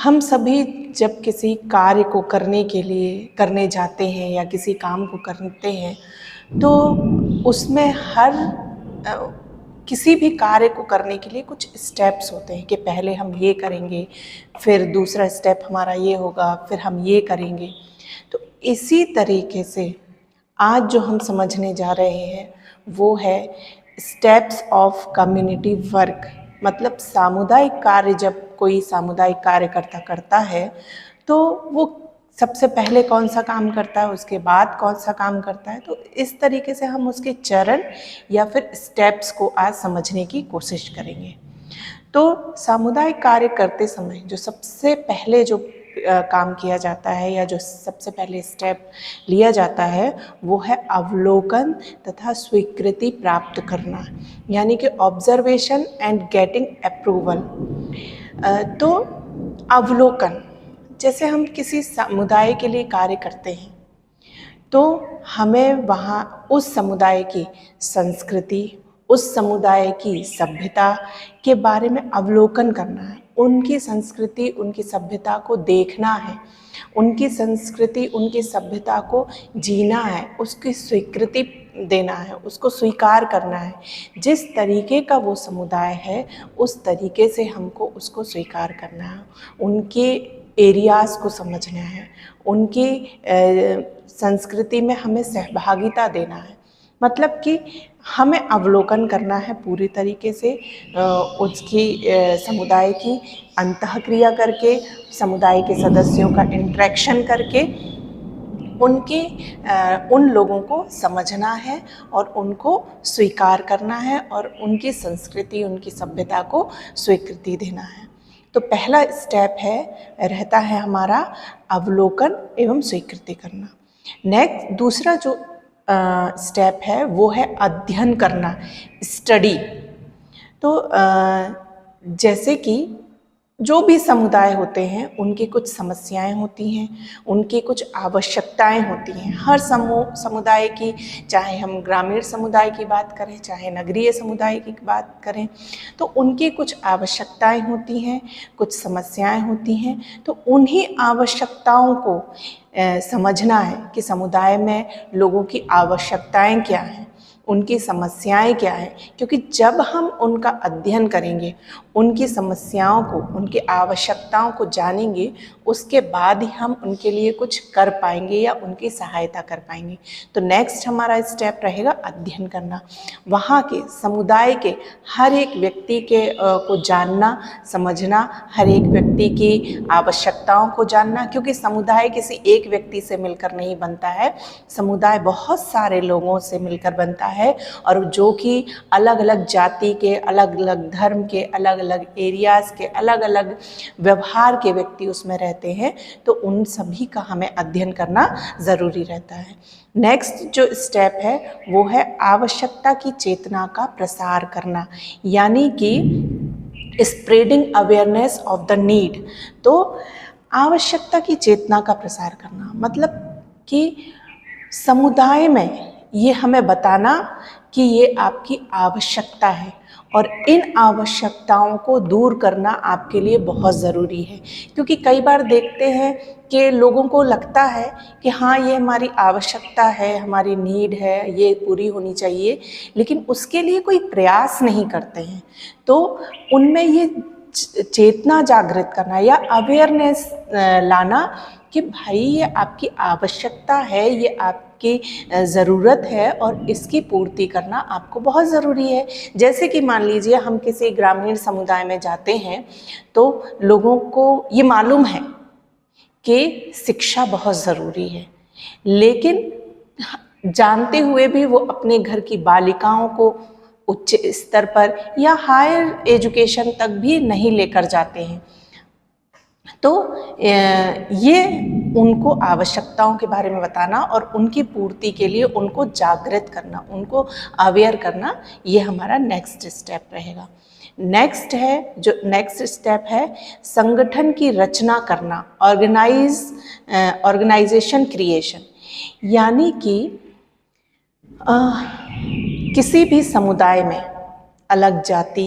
हम सभी जब किसी कार्य को करने जाते हैं या किसी काम को करते हैं तो उसमें किसी भी कार्य को करने के लिए कुछ स्टेप्स होते हैं कि पहले हम ये करेंगे, फिर दूसरा स्टेप हमारा ये होगा, फिर हम ये करेंगे। तो इसी तरीके से आज जो हम समझने जा रहे हैं वो है स्टेप्स ऑफ कम्युनिटी वर्क। मतलब सामुदायिक कार्य, जब कोई सामुदायिक कार्यकर्ता करता है तो वो सबसे पहले कौन सा काम करता है, उसके बाद कौन सा काम करता है। तो इस तरीके से हम उसके चरण या फिर स्टेप्स को आज समझने की कोशिश करेंगे। तो सामुदायिक कार्य करते समय जो सबसे पहले जो काम किया जाता है या जो सबसे पहले स्टेप लिया जाता है वो है अवलोकन तथा स्वीकृति प्राप्त करना, यानी कि ऑब्जर्वेशन एंड गेटिंग अप्रूवल। तो अवलोकन, जैसे हम किसी समुदाय के लिए कार्य करते हैं तो हमें वहाँ उस समुदाय की संस्कृति, उस समुदाय की सभ्यता के बारे में अवलोकन करना है। उनकी संस्कृति, उनकी सभ्यता को देखना है, उनकी संस्कृति, उनकी सभ्यता को जीना है, उसकी स्वीकृति देना है, उसको स्वीकार करना है। जिस तरीके का वो समुदाय है उस तरीके से हमको उसको स्वीकार करना है, उनके एरियाज़ को समझना है, उनकी संस्कृति में हमें सहभागिता देना है। मतलब कि हमें अवलोकन करना है पूरी तरीके से उसकी समुदाय की अंतःक्रिया करके, समुदाय के सदस्यों का इंटरेक्शन करके उन लोगों को समझना है और उनको स्वीकार करना है और उनकी संस्कृति, उनकी सभ्यता को स्वीकृति देना है। तो पहला स्टेप रहता है हमारा अवलोकन एवं स्वीकृति करना। नेक्स्ट दूसरा जो स्टेप है वो है अध्ययन करना, स्टडी। तो जैसे कि जो भी समुदाय होते हैं उनकी कुछ समस्याएं होती हैं, उनकी कुछ आवश्यकताएं होती हैं। हर समुदाय की, चाहे हम ग्रामीण समुदाय की बात करें चाहे नगरीय समुदाय की बात करें, तो उनकी कुछ आवश्यकताएं होती हैं, कुछ समस्याएं होती हैं। तो उन्हीं आवश्यकताओं को समझना है कि समुदाय में लोगों की आवश्यकताएं क्या हैं, उनकी समस्याएं क्या हैं। क्योंकि जब हम उनका अध्ययन करेंगे, उनकी समस्याओं को, उनकी आवश्यकताओं को जानेंगे, उसके बाद ही हम उनके लिए कुछ कर पाएंगे या उनकी सहायता कर पाएंगे। तो नेक्स्ट हमारा स्टेप रहेगा अध्ययन करना। वहाँ के समुदाय के हर एक व्यक्ति को जानना, समझना, हर एक व्यक्ति की आवश्यकताओं को जानना। क्योंकि समुदाय किसी एक व्यक्ति से मिलकर नहीं बनता है, समुदाय बहुत सारे लोगों से मिलकर बनता है, और जो कि अलग अलग जाति के, अलग अलग धर्म के, अलग अलग एरियाज़ के, अलग अलग व्यवहार के व्यक्ति उसमें रहते हैं। तो उन सभी का हमें अध्ययन करना ज़रूरी रहता है। नेक्स्ट जो स्टेप है वो है आवश्यकता की चेतना का प्रसार करना, यानी कि spreading awareness of the need. तो आवश्यकता की चेतना का प्रसार करना मतलब कि समुदाय में ये हमें बताना कि ये आपकी आवश्यकता है और इन आवश्यकताओं को दूर करना आपके लिए बहुत ज़रूरी है। क्योंकि कई बार देखते हैं कि लोगों को लगता है कि हाँ ये हमारी आवश्यकता है, हमारी नीड है, ये पूरी होनी चाहिए, लेकिन उसके लिए कोई प्रयास नहीं करते हैं। तो उनमें ये चेतना जागृत करना या अवेयरनेस लाना कि भाई ये आपकी आवश्यकता है, ये आपकी ज़रूरत है और इसकी पूर्ति करना आपको बहुत ज़रूरी है। जैसे कि मान लीजिए हम किसी ग्रामीण समुदाय में जाते हैं तो लोगों को ये मालूम है कि शिक्षा बहुत ज़रूरी है, लेकिन जानते हुए भी वो अपने घर की बालिकाओं को उच्च स्तर पर या हायर एजुकेशन तक भी नहीं लेकर जाते हैं। तो ये उनको आवश्यकताओं के बारे में बताना और उनकी पूर्ति के लिए उनको जागृत करना, उनको अवेयर करना, ये हमारा नेक्स्ट स्टेप रहेगा। नेक्स्ट स्टेप है संगठन की रचना करना, ऑर्गेनाइजेशन क्रिएशन। यानी कि किसी भी समुदाय में अलग जाति,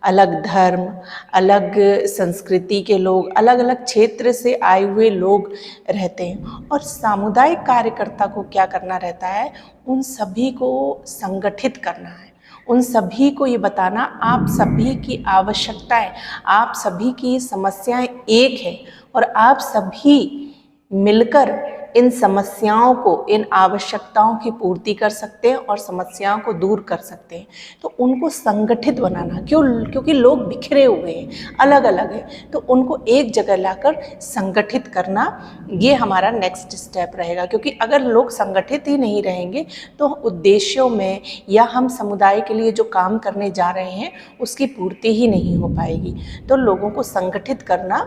अलग धर्म, अलग संस्कृति के लोग, अलग अलग क्षेत्र से आए हुए लोग रहते हैं। और सामुदायिक कार्यकर्ता को क्या करना रहता है, उन सभी को संगठित करना है, उन सभी को ये बताना आप सभी की आवश्यकताएं, आप सभी की समस्याएं एक है और आप सभी मिलकर इन समस्याओं को, इन आवश्यकताओं की पूर्ति कर सकते हैं और समस्याओं को दूर कर सकते हैं। तो उनको संगठित बनाना, क्योंकि लोग बिखरे हुए हैं, अलग अलग हैं, तो उनको एक जगह लाकर संगठित करना, ये हमारा नेक्स्ट स्टेप रहेगा। क्योंकि अगर लोग संगठित ही नहीं रहेंगे तो उद्देश्यों में या हम समुदाय के लिए जो काम करने जा रहे हैं उसकी पूर्ति ही नहीं हो पाएगी। तो लोगों को संगठित करना,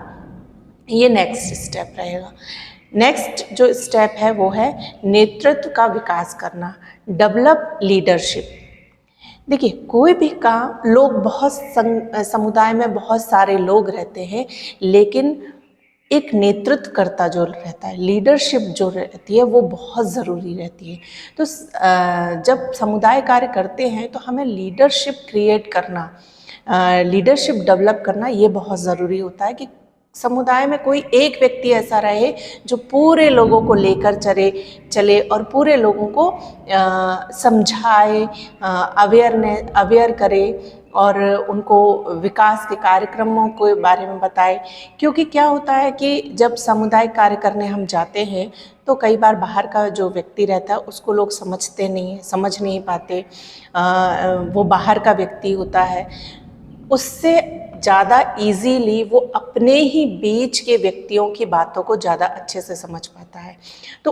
ये नेक्स्ट स्टेप रहेगा। नेक्स्ट जो स्टेप है वो है नेतृत्व का विकास करना, डेवलप लीडरशिप। देखिए, कोई भी काम, लोग बहुत समुदाय में बहुत सारे लोग रहते हैं, लेकिन एक नेतृत्वकर्ता जो रहता है, लीडरशिप जो रहती है, वो बहुत ज़रूरी रहती है। तो जब समुदाय कार्य करते हैं तो हमें लीडरशिप क्रिएट करना, लीडरशिप डेवलप करना, ये बहुत ज़रूरी होता है कि समुदाय में कोई एक व्यक्ति ऐसा रहे जो पूरे लोगों को लेकर चले और पूरे लोगों को समझाए, अवेयर करे और उनको विकास के कार्यक्रमों के बारे में बताए। क्योंकि क्या होता है कि जब सामुदायिक कार्य करने हम जाते हैं तो कई बार बाहर का जो व्यक्ति रहता है उसको लोग समझते नहीं हैं, समझ नहीं पाते, वो बाहर का व्यक्ति होता है, उससे ज़्यादा इजीली वो अपने ही बीच के व्यक्तियों की बातों को ज़्यादा अच्छे से समझ पाता है। तो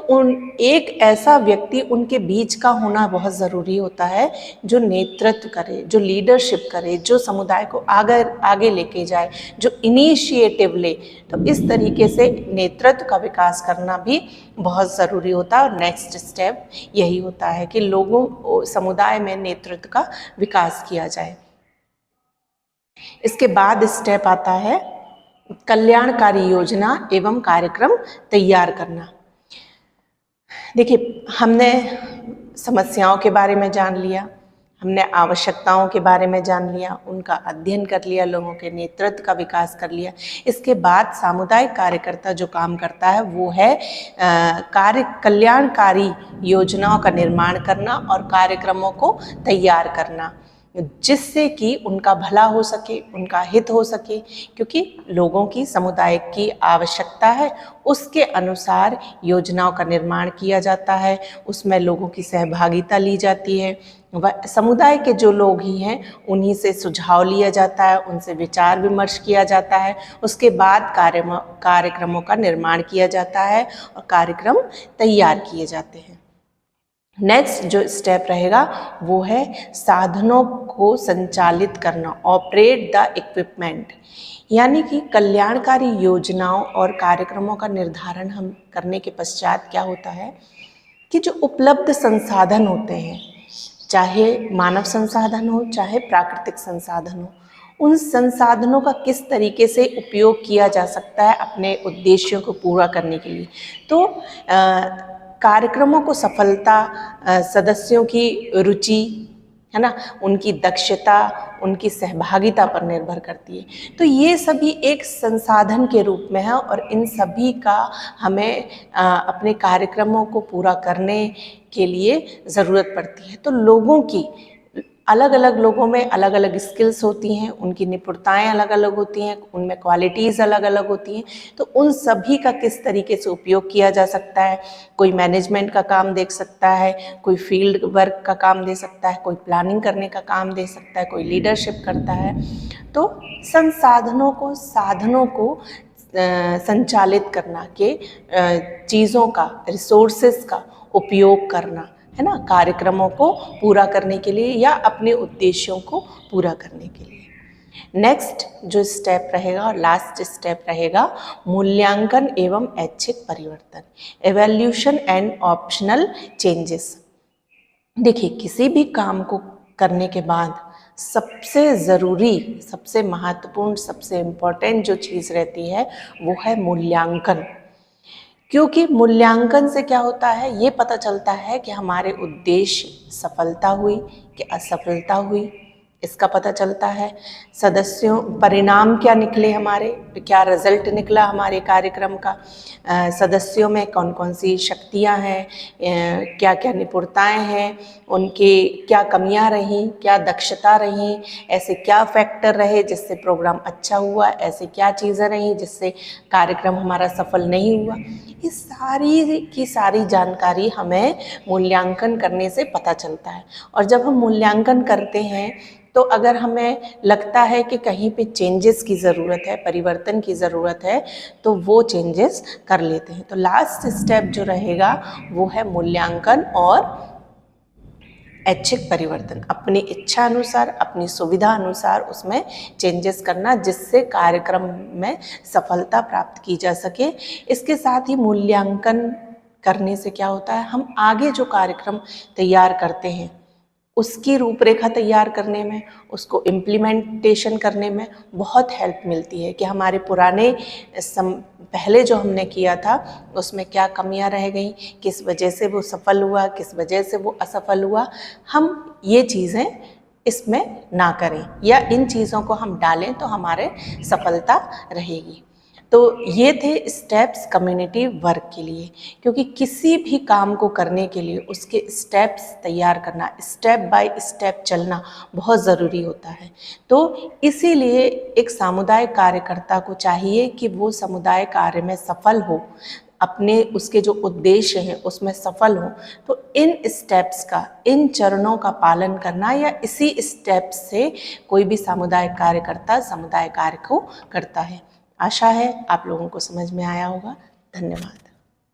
एक ऐसा व्यक्ति उनके बीच का होना बहुत ज़रूरी होता है जो नेतृत्व करे, जो लीडरशिप करे, जो समुदाय को आगे लेके जाए, जो इनिशिएटिव ले। तो इस तरीके से नेतृत्व का विकास करना भी बहुत ज़रूरी होता है। और नेक्स्ट स्टेप यही होता है कि लोगों, समुदाय में नेतृत्व का विकास किया जाए। इसके बाद स्टेप आता है कल्याणकारी योजना एवं कार्यक्रम तैयार करना। देखिए, हमने समस्याओं के बारे में जान लिया, हमने आवश्यकताओं के बारे में जान लिया, उनका अध्ययन कर लिया, लोगों के नेतृत्व का विकास कर लिया। इसके बाद सामुदायिक कार्यकर्ता जो काम करता है वो है कल्याणकारी योजनाओं का निर्माण करना और कार्यक्रमों को तैयार करना, जिससे कि उनका भला हो सके, उनका हित हो सके। क्योंकि लोगों की, समुदाय की आवश्यकता है, उसके अनुसार योजनाओं का निर्माण किया जाता है, उसमें लोगों की सहभागिता ली जाती है, समुदाय के जो लोग ही हैं उन्हीं से सुझाव लिया जाता है, उनसे विचार विमर्श किया जाता है, उसके बाद कार्यक्रमों का निर्माण किया जाता है और कार्यक्रम तैयार किए जाते हैं। नेक्स्ट जो स्टेप रहेगा वो है साधनों को संचालित करना, ऑपरेट द इक्विपमेंट। यानी कि कल्याणकारी योजनाओं और कार्यक्रमों का निर्धारण हम करने के पश्चात क्या होता है कि जो उपलब्ध संसाधन होते हैं, चाहे मानव संसाधन हो चाहे प्राकृतिक संसाधन हो, उन संसाधनों का किस तरीके से उपयोग किया जा सकता है अपने उद्देश्यों को पूरा करने के लिए। तो कार्यक्रमों को सफलता सदस्यों की रुचि, है ना, उनकी दक्षता, उनकी सहभागिता पर निर्भर करती है। तो ये सभी एक संसाधन के रूप में है और इन सभी का हमें अपने कार्यक्रमों को पूरा करने के लिए ज़रूरत पड़ती है। तो लोगों की, अलग अलग लोगों में अलग अलग स्किल्स होती हैं, उनकी निपुणताएं अलग अलग होती हैं, उनमें क्वालिटीज़ अलग अलग होती हैं। तो उन सभी का किस तरीके से उपयोग किया जा सकता है, कोई मैनेजमेंट का काम देख सकता है, कोई फील्ड वर्क का काम दे सकता है, कोई प्लानिंग करने का काम दे सकता है, कोई लीडरशिप करता है। तो संसाधनों को, साधनों को संचालित करना के चीज़ों का, रिसोर्सेज का उपयोग करना, है ना, कार्यक्रमों को पूरा करने के लिए या अपने उद्देश्यों को पूरा करने के लिए। नेक्स्ट जो स्टेप रहेगा और लास्ट स्टेप रहेगा मूल्यांकन एवं ऐच्छिक परिवर्तन, एवोल्यूशन एंड ऑप्शनल चेंजेस। देखिए, किसी भी काम को करने के बाद सबसे ज़रूरी, सबसे महत्वपूर्ण, सबसे इम्पोर्टेंट जो चीज़ रहती है वो है मूल्यांकन। क्योंकि मूल्यांकन से क्या होता है, ये पता चलता है कि हमारे उद्देश्य सफलता हुई कि असफलता हुई, इसका पता चलता है। सदस्यों परिणाम क्या निकले हमारे, क्या रिजल्ट निकला हमारे कार्यक्रम का, सदस्यों में कौन कौन सी शक्तियां हैं, क्या क्या निपुणताएं हैं, उनके क्या कमियां रहीं, क्या दक्षता रहीं, ऐसे क्या फैक्टर रहे जिससे प्रोग्राम अच्छा हुआ, ऐसे क्या चीज़ें रहीं जिससे कार्यक्रम हमारा सफल नहीं हुआ। ये सारी की सारी जानकारी हमें मूल्यांकन करने से पता चलता है। और जब हम मूल्यांकन करते हैं तो अगर हमें लगता है कि कहीं पे चेंजेस की ज़रूरत है, परिवर्तन की ज़रूरत है, तो वो चेंजेस कर लेते हैं। तो लास्ट स्टेप जो रहेगा वो है मूल्यांकन और ऐच्छिक परिवर्तन, अपनी इच्छा अनुसार, अपनी सुविधा अनुसार उसमें चेंजेस करना, जिससे कार्यक्रम में सफलता प्राप्त की जा सके। इसके साथ ही मूल्यांकन करने से क्या होता है, हम आगे जो कार्यक्रम तैयार करते हैं उसकी रूपरेखा तैयार करने में, उसको इम्प्लीमेंटेशन करने में बहुत हेल्प मिलती है कि हमारे पुराने पहले जो हमने किया था उसमें क्या कमियां रह गई, किस वजह से वो सफल हुआ, किस वजह से वो असफल हुआ। हम ये चीज़ें इसमें ना करें या इन चीज़ों को हम डालें तो हमारे सफलता रहेगी। तो ये थे स्टेप्स कम्युनिटी वर्क के लिए, क्योंकि किसी भी काम को करने के लिए उसके स्टेप्स तैयार करना, स्टेप बाय स्टेप चलना बहुत ज़रूरी होता है। तो इसीलिए एक सामुदायिक कार्यकर्ता को चाहिए कि वो समुदाय कार्य में सफल हो, अपने उसके जो उद्देश्य हैं उसमें सफल हो, तो इन स्टेप्स का, इन चरणों का पालन करना या इसी स्टेप्स से कोई भी सामुदायिक कार्यकर्ता समुदाय कार्य को करता है। आशा है आप लोगों को समझ में आया होगा। धन्यवाद।